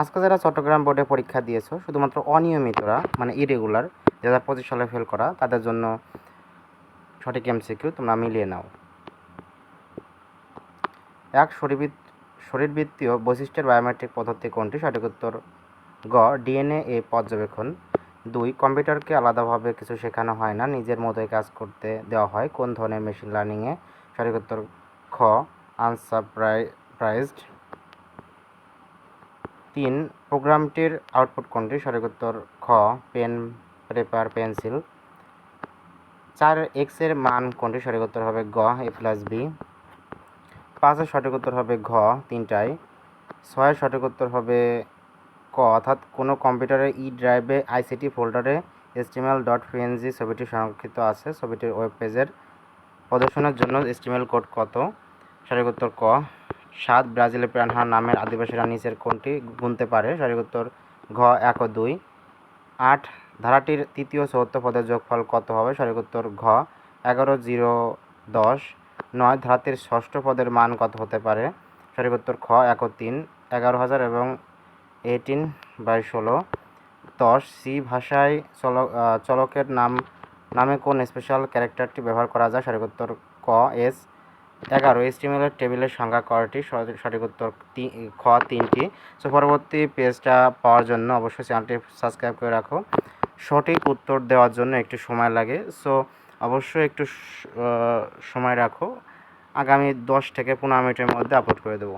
আজকে যারা চট্টগ্রাম বোর্ডে পরীক্ষা দিয়েছো, শুধুমাত্র অনিয়মিতরা মানে ইরেগুলার 2025 সালে ফেল করা, তাদের জন্য সঠিক এমসিকিউ তোমরা মিলিয়ে নাও। এক, শরীরবৃত্তীয় বৈশিষ্ট্যের বায়োমেট্রিক পদ্ধতি কোনটি? সঠিক উত্তর গ, ডিএনএ পর্যবেক্ষণ। 2, কম্পিউটারকে আলাদাভাবে কিছু শেখানো হয় না, নিজের মতোই কাজ করতে দেওয়া হয় কোন ধরনের মেশিন লার্নিংয়ে? সঠিক উত্তর খ, আনসারপ্রাইজড। 3, প্রোগ্রামটির আউটপুট কোনটি? সঠিক উত্তর খ, পেন, পেপার, পেন্সিল। 4, এক্স এর মান কোনটি? সঠিক উত্তর হবে গ, a+b। 5 এর সঠিক উত্তর হবে ঘ, 3টাই। 6 এর সঠিক উত্তর হবে ক, অর্থাৎ কোনো কম্পিউটারের ড্রাইভে আইসিটি ফোল্ডারে html.png ছবিটি সংরক্ষিত আছে, ছবিটির ওয়েব পেজের প্রদর্শনের জন্য HTML কোড কত? সঠিক উত্তর ক। 7, ব্রাজিলের পিরানহা নামের আদিবাসীরা নিচের কোনটি গুনতে পারে? সঠিক উত্তর ঘ, 1 ও 2। 8, ধারাটির তৃতীয় চতুর্থ পদের যোগফল কত হবে? সঠিক উত্তর ঘ, 11, 0, 10। 9, ধারাটির ষষ্ঠ পদের মান কত হতে পারে? সঠিক উত্তর খ, 1 ও 3, 11,000 এবং 18/16। 10, সি ভাষায় চলকের নামে কোন স্পেশাল ক্যারেক্টারটি ব্যবহার করা যায়? সঠিক উত্তর ক, এস। 11, HTML টেবিলের সংখ্যা কয়টি? সঠিক উত্তর খ, 3টি। সো পরবর্তী পেজটা পাওয়ার জন্য অবশ্যই চ্যানেলটি সাবস্ক্রাইব করে রাখো। সঠিক উত্তর দেওয়ার জন্য একটু সময় লাগে, সো অবশ্যই একটু সময় রাখো। আগামী 10 থেকে 15 মিনিটের মধ্যে আপলোড করে দেবো।